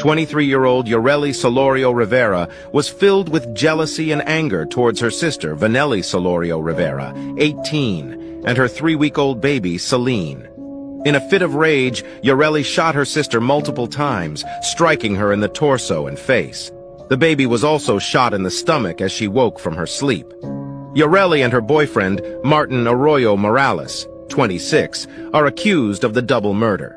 23-year-old Yoreli Solorio Rivera was filled with jealousy and anger towards her sister, Vanelli Solorio Rivera, 18, and her 3-week-old baby, Celine. In a fit of rage, Yoreli shot her sister multiple times, striking her in the torso and face. The baby was also shot in the stomach as she woke from her sleep. Yoreli and her boyfriend, Martin Arroyo Morales, 26, are accused of the double murder.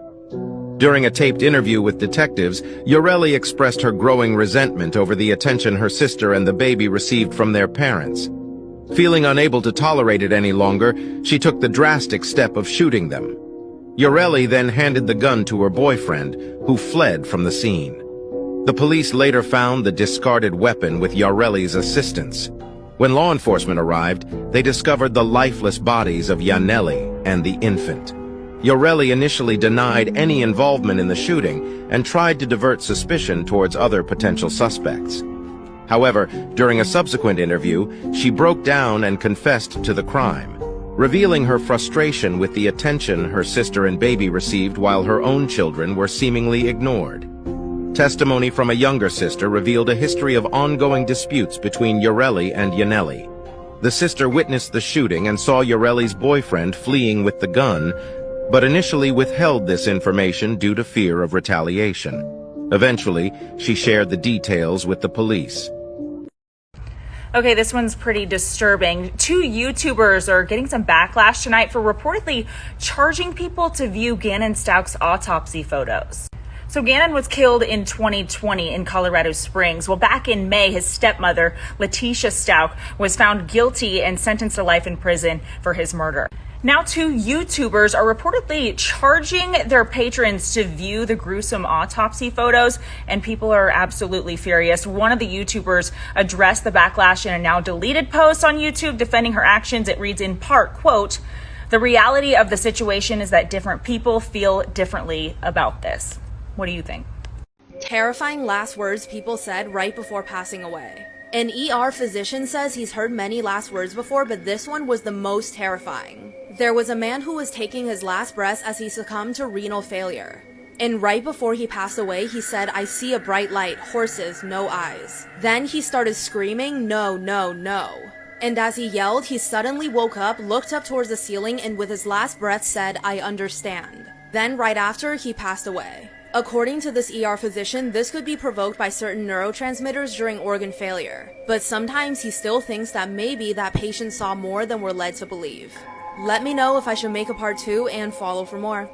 During a taped interview with detectives, Yoreli expressed her growing resentment over the attention her sister and the baby received from their parents. Feeling unable to tolerate it any longer, she took the drastic step of shooting them. Yoreli then handed the gun to her boyfriend, who fled from the scene. The police later found the discarded weapon with Yoreli's assistance. When law enforcement arrived, they discovered the lifeless bodies of Yaneli and the infant. Yoreli initially denied any involvement in the shooting and tried to divert suspicion towards other potential suspects. However, during a subsequent interview, she broke down and confessed to the crime, revealing her frustration with the attention her sister and baby received while her own children were seemingly ignored. Testimony from a younger sister revealed a history of ongoing disputes between Yoreli and Yaneli. The sister witnessed the shooting and saw Yoreli's boyfriend fleeing with the gun, but initially withheld this information due to fear of retaliation. Eventually, she shared the details with the police. Okay, this one's pretty disturbing. 2 YouTubers are getting some backlash tonight for reportedly charging people to view Gannon Stauch's autopsy photos. So Gannon was killed in 2020 in Colorado Springs. Well, back in May, his stepmother, Letitia Stauch, was found guilty and sentenced to life in prison for his murder. Now 2 YouTubers are reportedly charging their patrons to view the gruesome autopsy photos, and people are absolutely furious. One of the YouTubers addressed the backlash in a now deleted post on YouTube defending her actions. It reads in part, quote, "The reality of the situation is that different people feel differently about this." What do you think? Terrifying last words people said right before passing away. An ER physician says he's heard many last words before, but this one was the most terrifying. There was a man who was taking his last breaths as he succumbed to renal failure. And right before he passed away, he said, "I see a bright light, horses, no eyes." Then he started screaming, "No, no, no." And as he yelled, he suddenly woke up, looked up towards the ceiling, and with his last breath said, "I understand." Then right after, he passed away. According to this ER physician, this could be provoked by certain neurotransmitters during organ failure. But sometimes he still thinks that maybe that patient saw more than we're led to believe. Let me know if I should make a part 2 and follow for more.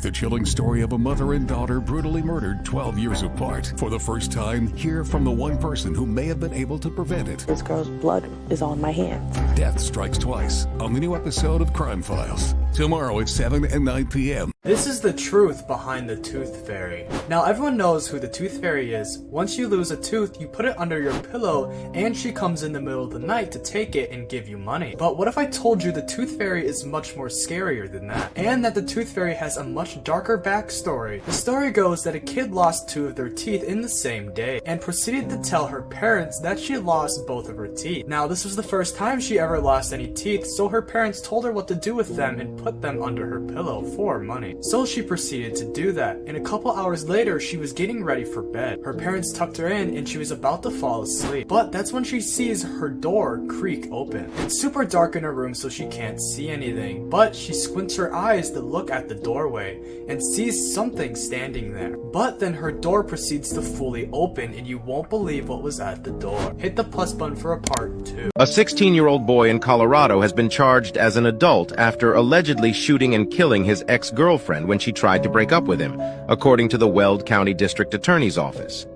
The chilling story of a mother and daughter brutally murdered 12 years apart. For the first time, hear from the one person who may have been able to prevent it. This girl's blood is on my hands. Death strikes twice on the new episode of Crime Files. Tomorrow at 7 and 9 p.m. This is the truth behind the Tooth Fairy. Now everyone knows who the Tooth Fairy is. Once you lose a tooth, you put it under your pillow and she comes in the middle of the night to take it and give you money. But what if I told you the Tooth Fairy is much more scarier than that? And that the Tooth Fairy has a much darker backstory. The story goes that a kid lost 2 of their teeth in the same day and proceeded to tell her parents that she lost both of her teeth. Now this was the first time she ever lost any teeth, so her parents told her what to do with them and put them under her pillow for money. So she proceeded to do that, and a couple hours later she was getting ready for bed. Her parents tucked her in and she was about to fall asleep, but that's when she sees her door creak open. It's super dark in her room so she can't see anything, but she squints her eyes to look at the doorway and sees something standing there. But then her door proceeds to fully open and you won't believe what was at the door. Hit the plus button for a part 2. A 16-year-old boy in Colorado has been charged as an adult after allegedly shooting and killing his ex-girlfriend when she tried to break up with him, according to the Weld County District Attorney's Office.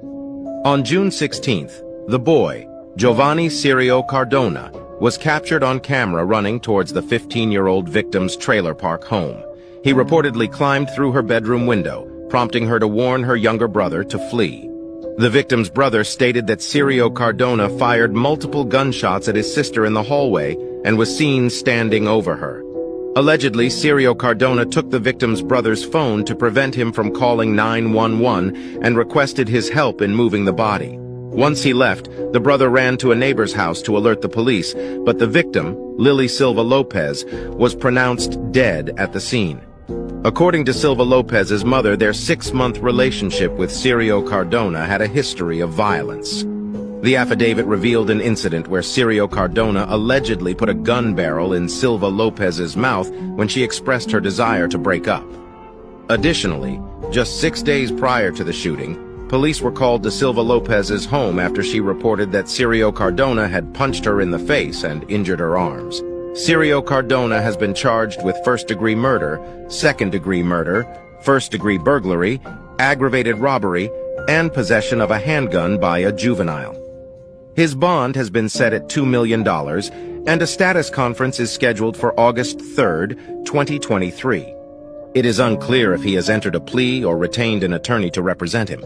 On June 16th, the boy, Giovanni Cirio Cardona, was captured on camera running towards the 15-year-old victim's trailer park home. He reportedly climbed through her bedroom window, prompting her to warn her younger brother to flee. The victim's brother stated that Cirio Cardona fired multiple gunshots at his sister in the hallway and was seen standing over her. Allegedly, Cirio Cardona took the victim's brother's phone to prevent him from calling 911 and requested his help in moving the body. Once he left, the brother ran to a neighbor's house to alert the police, but the victim, Lily Silva Lopez, was pronounced dead at the scene. According to Silva Lopez's mother, their 6-month relationship with Sirio Cardona had a history of violence. The affidavit revealed an incident where Sirio Cardona allegedly put a gun barrel in Silva Lopez's mouth when she expressed her desire to break up. Additionally, just 6 days prior to the shooting, police were called to Silva Lopez's home after she reported that Sirio Cardona had punched her in the face and injured her arms. Sirio Cardona has been charged with first-degree murder, second-degree murder, first-degree burglary, aggravated robbery, and possession of a handgun by a juvenile. His bond has been set at $2 million, and a status conference is scheduled for August 3, 2023. It is unclear if he has entered a plea or retained an attorney to represent him.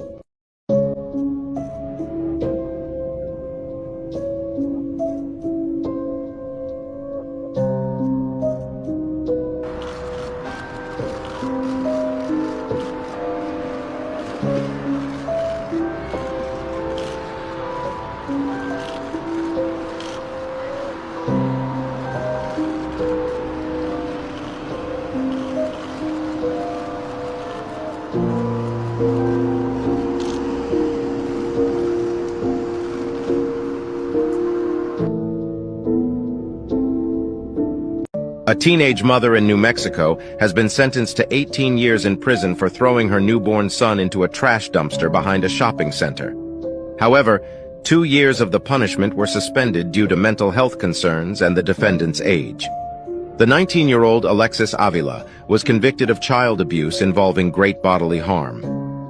A teenage mother in New Mexico has been sentenced to 18 years in prison for throwing her newborn son into a trash dumpster behind a shopping center. However, 2 years of the punishment were suspended due to mental health concerns and the defendant's age. The 19-year-old Alexis Avila was convicted of child abuse involving great bodily harm.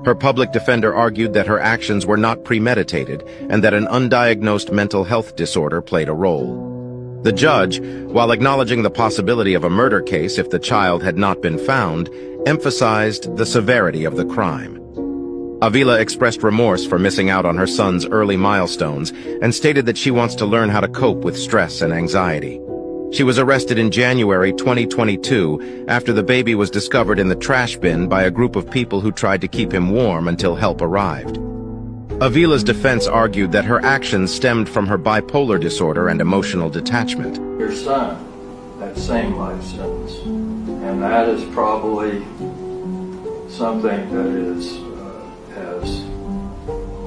Her public defender argued that her actions were not premeditated and that an undiagnosed mental health disorder played a role. The judge, while acknowledging the possibility of a murder case if the child had not been found, emphasized the severity of the crime. Avila expressed remorse for missing out on her son's early milestones and stated that she wants to learn how to cope with stress and anxiety. She was arrested in January 2022 after the baby was discovered in the trash bin by a group of people who tried to keep him warm until help arrived. Avila's defense argued that her actions stemmed from her bipolar disorder and emotional detachment. Your son, that same life sentence, and that is probably something that is as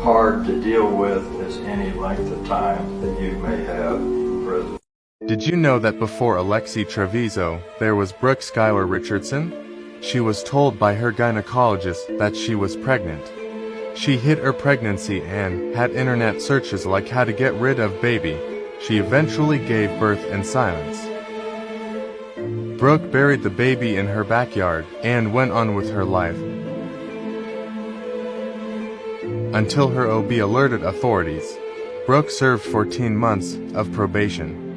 hard to deal with as any length of time that you may have in prison. Did you know that before Alexi Treviso, there was Brooke Schuyler Richardson? She was told by her gynecologist that she was pregnant. She hid her pregnancy and had internet searches like how to get rid of baby. She eventually gave birth in silence. Brooke buried the baby in her backyard and went on with her life until her OB alerted authorities. Brooke served 14 months of probation.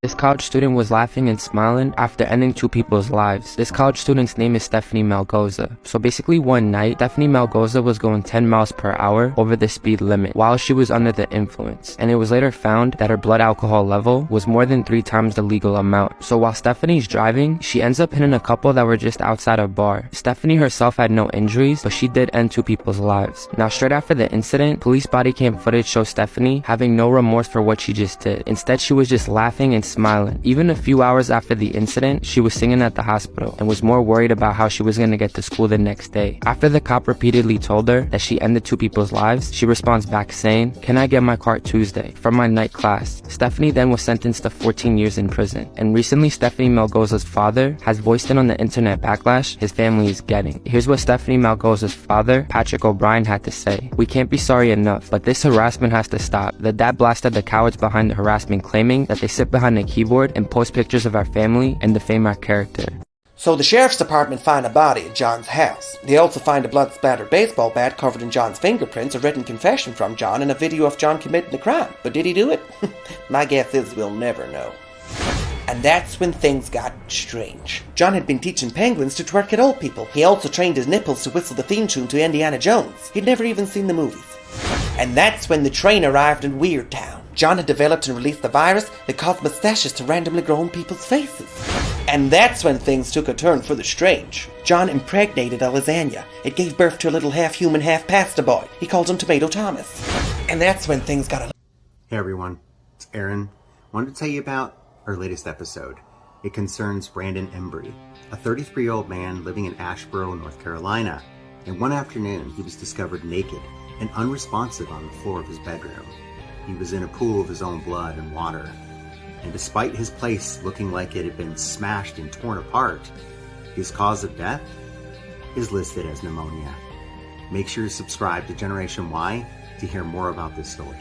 This college student was laughing and smiling after ending 2 people's lives. This college student's name is Stephanie Melgoza. So basically one night, Stephanie Melgoza was going 10 miles per hour over the speed limit while she was under the influence. And it was later found that her blood alcohol level was more than 3 times the legal amount. So while Stephanie's driving, she ends up hitting a couple that were just outside a bar. Stephanie herself had no injuries, but she did end 2 people's lives. Now straight after the incident, police body cam footage shows Stephanie having no remorse for what she just did. Instead, she was just laughing and smiling. Even a few hours after the incident, she was singing at the hospital and was more worried about how she was going to get to school the next day. After the cop repeatedly told her that she ended 2 people's lives, she responds back saying, "Can I get my card Tuesday from my night class?" Stephanie then was sentenced to 14 years in prison. And recently, Stephanie Melgoza's father has voiced in on the internet backlash his family is getting. Here's what Stephanie Melgoza's father, Patrick O'Brien, had to say. "We can't be sorry enough, but this harassment has to stop. The dad blasted the cowards behind the harassment, claiming that they sit behind a keyboard and post pictures of our family and defame our character." So the sheriff's department find a body at John's house. They also find a blood-splattered baseball bat covered in John's fingerprints, a written confession from John, and a video of John committing the crime. But did he do it? My guess is we'll never know. And that's when things got strange. John had been teaching penguins to twerk at old people. He also trained his nipples to whistle the theme tune to Indiana Jones. He'd never even seen the movies. And that's when the train arrived in Weird Town. John had developed and released the virus that caused mustaches to randomly grow on people's faces. And that's when things took a turn for the strange. John impregnated a lasagna. It gave birth to a little half-human, half-pasta boy. He called him Tomato Thomas. And that's when things got a... Hey everyone, it's Aaron. Wanted to tell you about our latest episode. It concerns Brandon Embry, a 33-year-old man living in Asheboro, North Carolina. And one afternoon, he was discovered naked and unresponsive on the floor of his bedroom. He was in a pool of his own blood and water. And despite his place looking like it had been smashed and torn apart, his cause of death is listed as pneumonia. Make sure to subscribe to Generation Y to hear more about this story.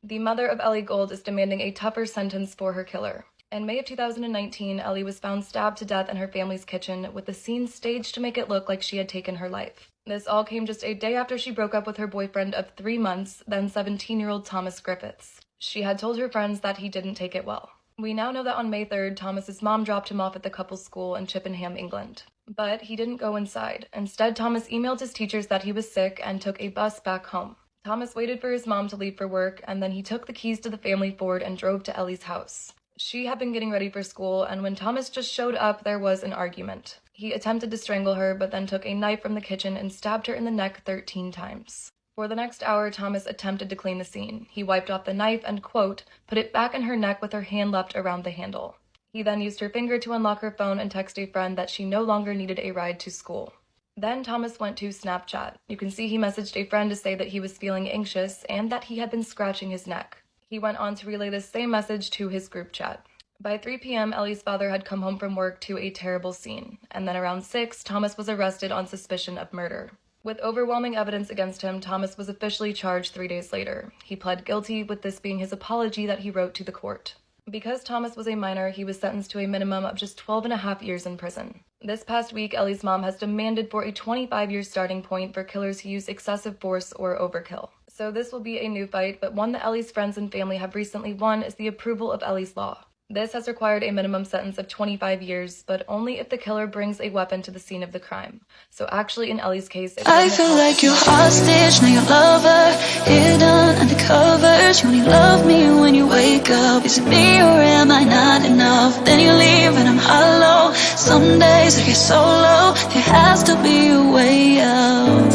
The mother of Ellie Gold is demanding a tougher sentence for her killer. In May of 2019, Ellie was found stabbed to death in her family's kitchen, with the scene staged to make it look like she had taken her life. This all came just a day after she broke up with her boyfriend of 3 months, then 17-year-old Thomas Griffiths. She had told her friends that he didn't take it well. We now know that on May 3rd, Thomas's mom dropped him off at the couple's school in Chippenham, England. But he didn't go inside. Instead, Thomas emailed his teachers that he was sick and took a bus back home. Thomas waited for his mom to leave for work, and then he took the keys to the family Ford and drove to Ellie's house. She had been getting ready for school, and when Thomas just showed up, there was an argument. He attempted to strangle her, but then took a knife from the kitchen and stabbed her in the neck 13 times. For the next hour, Thomas attempted to clean the scene. He wiped off the knife and, quote, put it back in her neck with her hand left around the handle. He then used her finger to unlock her phone and text a friend that she no longer needed a ride to school. Then Thomas went to Snapchat. You can see he messaged a friend to say that he was feeling anxious and that he had been scratching his neck. He went on to relay the same message to his group chat. By 3 p.m., Ellie's father had come home from work to a terrible scene, and then around 6, Thomas was arrested on suspicion of murder. With overwhelming evidence against him, Thomas was officially charged 3 days later. He pled guilty, with this being his apology that he wrote to the court. Because Thomas was a minor, he was sentenced to a minimum of just 12.5 years in prison. This past week, Ellie's mom has demanded for a 25-year starting point for killers who use excessive force or overkill. So this will be a new fight, but one that Ellie's friends and family have recently won is the approval of Ellie's law. This has required a minimum sentence of 25 years, but only if the killer brings a weapon to the scene of the crime. So actually, in Ellie's case, I feel like you're hostage, now your lover, hidden under covers. You only love me when you wake up. Is it me or am I not enough? Then you leave and I'm hollow. Some days I get so low, there has to be a way out.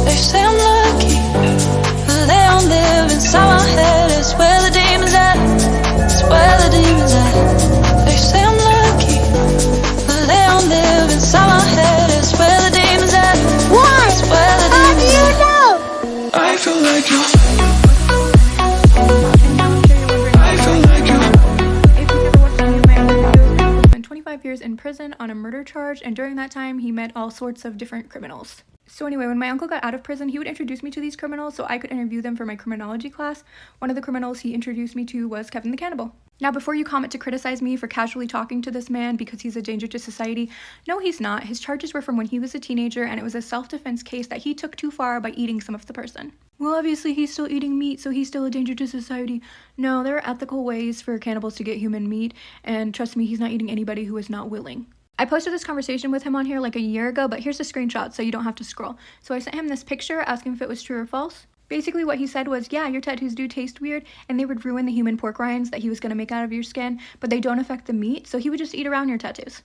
They say I'm lucky, but they don't live inside my head. It's where the demons at, it's where the demons at. They say I'm lucky, but they don't live inside my head. It's where the demons at, it's where the demons at. How do you know? I feel like you. I feel like you. Spent 25 years in prison on a murder charge, and during that time he met all sorts of different criminals. So anyway, when my uncle got out of prison, he would introduce me to these criminals so I could interview them for my criminology class. One of the criminals he introduced me to was Kevin the Cannibal. Now, before you comment to criticize me for casually talking to this man because he's a danger to society, no, he's not. His charges were from when he was a teenager, and it was a self-defense case that he took too far by eating some of the person. Well, obviously he's still eating meat, so he's still a danger to society. No, there are ethical ways for cannibals to get human meat, and trust me, he's not eating anybody who is not willing. I posted this conversation with him on here like a year ago, but here's a screenshot so you don't have to scroll. So I sent him this picture asking if it was true or false. Basically what he said was, yeah, your tattoos do taste weird, and they would ruin the human pork rinds that he was going to make out of your skin, but they don't affect the meat, so he would just eat around your tattoos.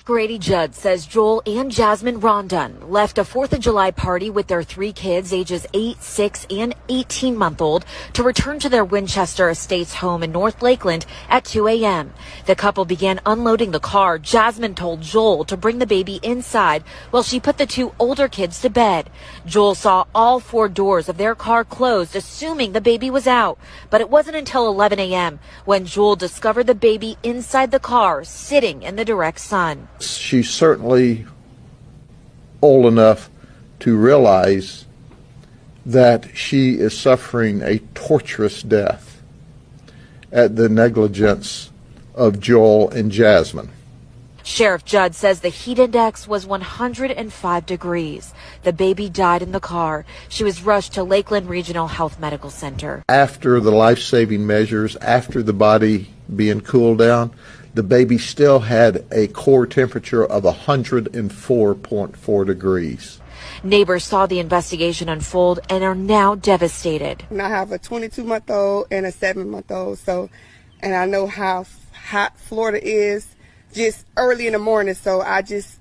Grady Judd says Joel and Jasmine Rondon left a 4th of July party with their 3 kids, ages 8, 6, and 18-month-old, to return to their Winchester Estates home in North Lakeland at 2 a.m. The couple began unloading the car. Jasmine told Joel to bring the baby inside while she put the 2 older kids to bed. Joel saw all 4 doors of their car closed, assuming the baby was out. But it wasn't until 11 a.m. when Joel discovered the baby inside the car, sitting in the direct sun. She's certainly old enough to realize that she is suffering a torturous death at the negligence of Joel and Jasmine. Sheriff Judd says the heat index was 105 degrees. The baby died in the car. She was rushed to Lakeland Regional Health Medical Center. After the life-saving measures, after the body being cooled down, the baby still had a core temperature of 104.4 degrees. Neighbors saw the investigation unfold and are now devastated. And I have a 22-month-old and a 7-month-old, and I know how hot Florida is. just early in the morning. So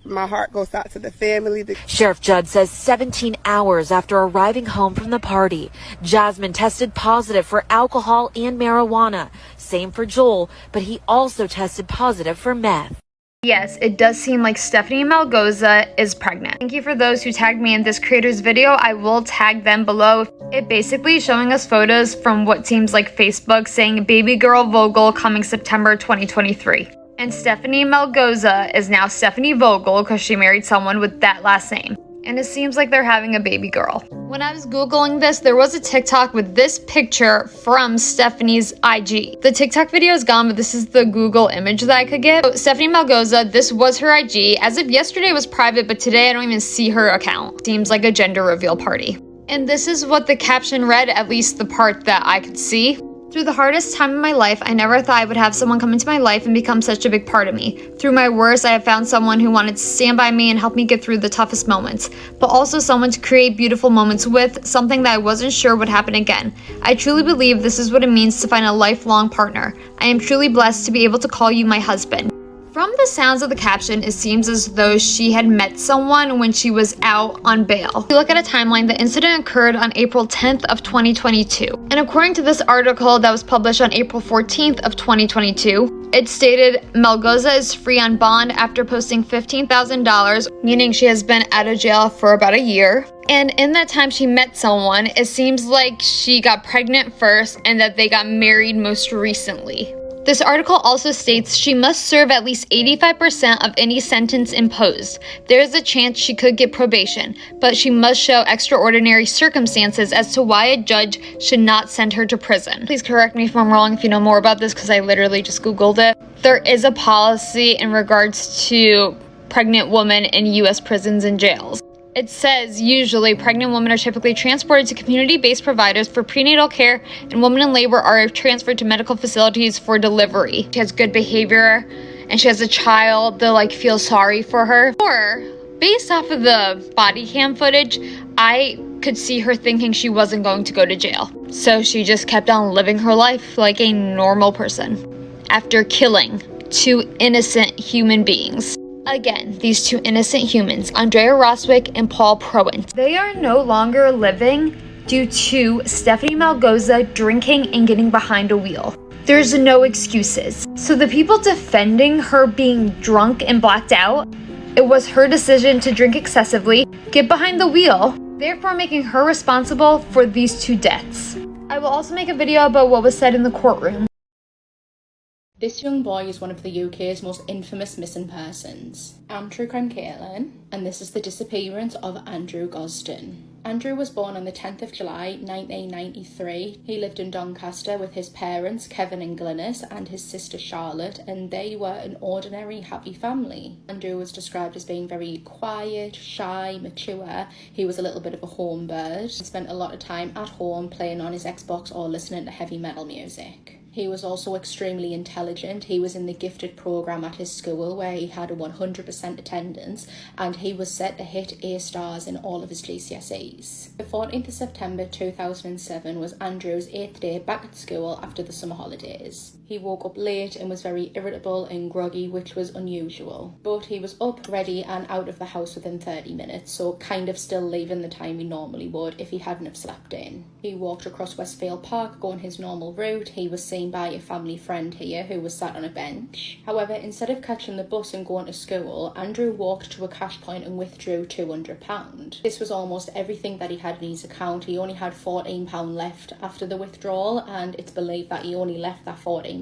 my heart goes out to the family. Sheriff Judd says 17 hours after arriving home from the party, Jasmine tested positive for alcohol and marijuana. Same for Joel, but he also tested positive for meth. Yes, it does seem like Stephanie Melgoza is pregnant. Thank you for those who tagged me in this creator's video. I will tag them below. It basically is showing us photos from what seems like Facebook saying baby girl Vogel coming September 2023. And Stephanie Melgoza is now Stephanie Vogel because she married someone with that last name. And it seems like they're having a baby girl. When I was Googling this, there was a TikTok with this picture from Stephanie's IG. The TikTok video is gone, but this is the Google image that I could get. So Stephanie Melgoza, this was her IG. As of yesterday, it was private, but today I don't even see her account. Seems like a gender reveal party. And this is what the caption read, at least the part that I could see. Through the hardest time in my life, I never thought I would have someone come into my life and become such a big part of me. Through my worst, I have found someone who wanted to stand by me and help me get through the toughest moments, but also someone to create beautiful moments with, something that I wasn't sure would happen again. I truly believe this is what it means to find a lifelong partner. I am truly blessed to be able to call you my husband. From the sounds of the caption, it seems as though she had met someone when she was out on bail. If you look at a timeline, the incident occurred on April 10th of 2022. And according to this article that was published on April 14th of 2022, it stated Melgoza is free on bond after posting $15,000, meaning she has been out of jail for about a year. And in that time she met someone, it seems like she got pregnant first and that they got married most recently. This article also states she must serve at least 85% of any sentence imposed. There is a chance she could get probation, but she must show extraordinary circumstances as to why a judge should not send her to prison. Please correct me if I'm wrong if you know more about this because I literally just Googled it. There is a policy in regards to pregnant women in U.S. prisons and jails. It says usually pregnant women are typically transported to community-based providers for prenatal care, and women in labor are transferred to medical facilities for delivery. She has good behavior and she has a child, they'll feel sorry for her. Or based off of the body cam footage, I could see her thinking she wasn't going to go to jail. So she just kept on living her life like a normal person after killing 2 innocent human beings. Again, these 2 innocent humans, Andrea Roswick and Paul Prowant, they are no longer living due to Stephanie Melgoza drinking and getting behind a wheel. There's no excuses. So the people defending her being drunk and blacked out, it was her decision to drink excessively, get behind the wheel, therefore making her responsible for these 2 deaths. I will also make a video about what was said in the courtroom. This young boy is one of the UK's most infamous missing persons, Andrew Crancairn, and this is the disappearance of Andrew Gosden. Andrew was born on the 10th of July 1993. He lived in Doncaster with his parents, Kevin and Glynis, and his sister Charlotte, and they were an ordinary, happy family. Andrew was described as being very quiet, shy, mature. He was a little bit of a home bird. He spent a lot of time at home playing on his Xbox or listening to heavy metal music. He was also extremely intelligent. He was in the gifted program at his school where he had a 100% attendance, and he was set to hit A stars in all of his GCSEs. The 14th of September 2007 was Andrew's 8th day back at school after the summer holidays. He woke up late and was very irritable and groggy, which was unusual. But he was up, ready and out of the house within 30 minutes, so kind of still leaving the time he normally would if he hadn't have slept in. He walked across Westfield Park going his normal route. He was seen by a family friend here who was sat on a bench. However, instead of catching the bus and going to school, Andrew walked to a cash point and withdrew £200. This was almost everything that he had in his account. He only had £14 left after the withdrawal, and it's believed that he only left that £14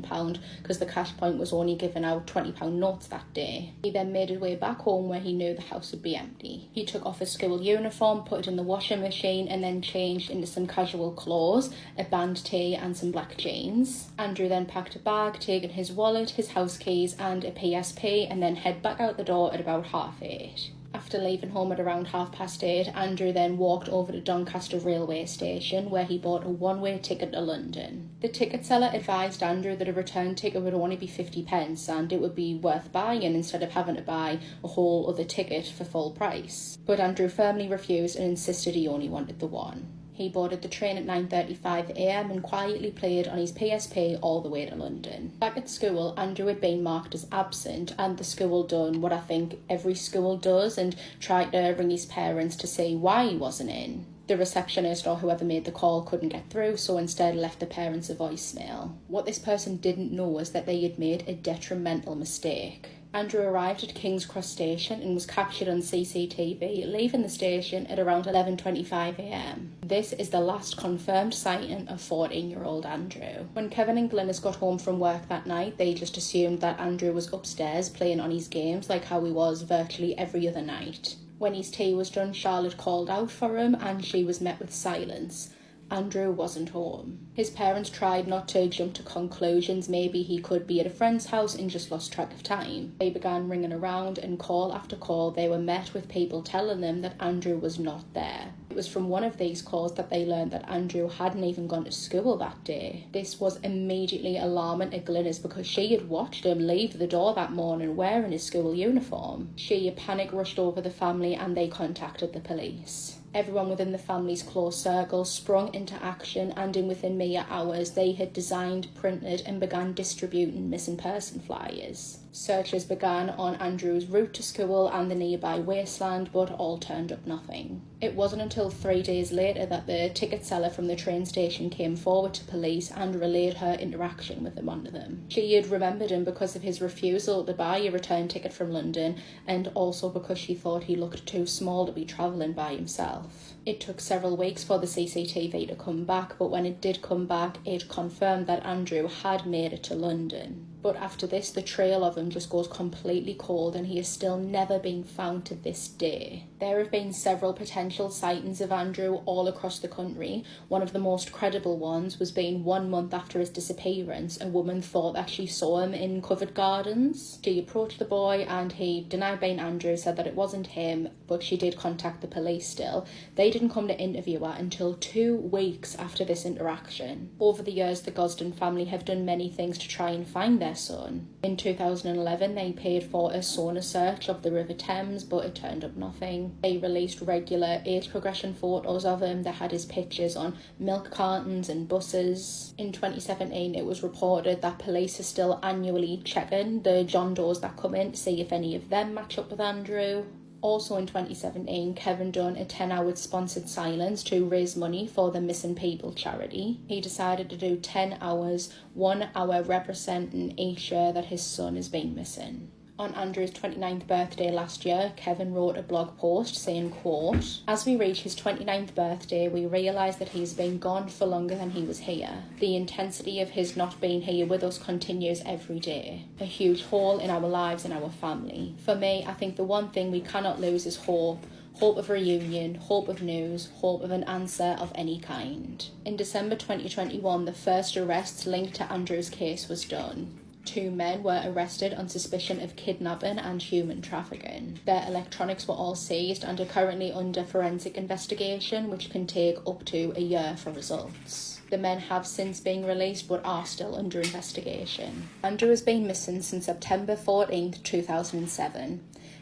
because the cash point was only giving out £20 notes that day. He then made his way back home where he knew the house would be empty. He took off his school uniform, put it in the washing machine, and then changed into some casual clothes, a band tee and some black jeans. Andrew then packed a bag, taking his wallet, his house keys and a PSP, and then head back out the door at about 8:30. After leaving home at around 8:30, Andrew then walked over to Doncaster railway station where he bought a one-way ticket to London. The ticket seller advised Andrew that a return ticket would only be 50p and it would be worth buying instead of having to buy a whole other ticket for full price. But Andrew firmly refused and insisted he only wanted the one. He boarded the train at 9:35 a.m. and quietly played on his PSP all the way to London. Back at school, Andrew had been marked as absent, and the school done what I think every school does and tried to ring his parents to see why he wasn't in. The receptionist or whoever made the call couldn't get through, so instead left the parents a voicemail. What this person didn't know was that they had made a detrimental mistake. Andrew arrived at King's Cross Station and was captured on CCTV, leaving the station at around 11:25 a.m. This is the last confirmed sighting of 14-year-old Andrew. When Kevin and Glynis got home from work that night, they just assumed that Andrew was upstairs playing on his games like how he was virtually every other night. When his tea was done, Charlotte called out for him and she was met with silence. Andrew wasn't home. His parents tried not to jump to conclusions, maybe he could be at a friend's house and just lost track of time. They began ringing around, and call after call they were met with people telling them that Andrew was not there. It was from one of these calls that they learned that Andrew hadn't even gone to school that day. This was immediately alarming to Glynis because she had watched him leave the door that morning wearing his school uniform. She panic rushed over the family and they contacted the police. Everyone within the family's close circle sprung into action, and in within mere hours they had designed, printed and began distributing missing person flyers. Searches began on Andrew's route to school and the nearby wasteland, but all turned up nothing. It wasn't until 3 days later that the ticket seller from the train station came forward to police and relayed her interaction with him onto them. She had remembered him because of his refusal to buy a return ticket from London, and also because she thought he looked too small to be travelling by himself. It took several weeks for the CCTV to come back, but when it did come back, it confirmed that Andrew had made it to London. But after this, the trail of him just goes completely cold and he has still never been found to this day. There have been several potential sightings of Andrew all across the country. One of the most credible ones was being 1 month after his disappearance. A woman thought that she saw him in Covent Gardens. She approached the boy and he denied being Andrew, said that it wasn't him, but she did contact the police still. They didn't come to interview her until 2 weeks after this interaction. Over the years, the Gosden family have done many things to try and find their son. In 2011, they paid for a sonar search of the River Thames, but it turned up nothing. They released regular age progression photos of him that had his pictures on milk cartons and buses. In 2017, it was reported that police are still annually checking the John Does that come in to see if any of them match up with Andrew. Also in 2017, Kevin done a 10-hour sponsored silence to raise money for the Missing People charity. He decided to do 10 hours, 1 hour representing each year that his son has been missing. On Andrew's 29th birthday last year, Kevin wrote a blog post saying, quote, "As we reach his 29th birthday, we realise that he's been gone for longer than he was here. The intensity of his not being here with us continues every day. A huge hole in our lives and our family. For me, I think the one thing we cannot lose is hope. Hope of reunion, hope of news, hope of an answer of any kind." In December 2021, the first arrest linked to Andrew's case was done. 2 men were arrested on suspicion of kidnapping and human trafficking. Their electronics were all seized and are currently under forensic investigation, which can take up to a year for results. The men have since been released but are still under investigation. Andrew has been missing since September 14th, 2007.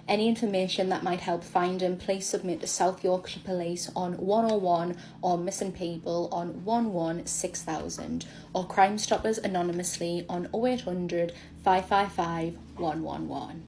Any information that might help find him, please submit to South Yorkshire Police on 101 or Missing People on 116,000 or Crime Stoppers anonymously on 0800 555 111.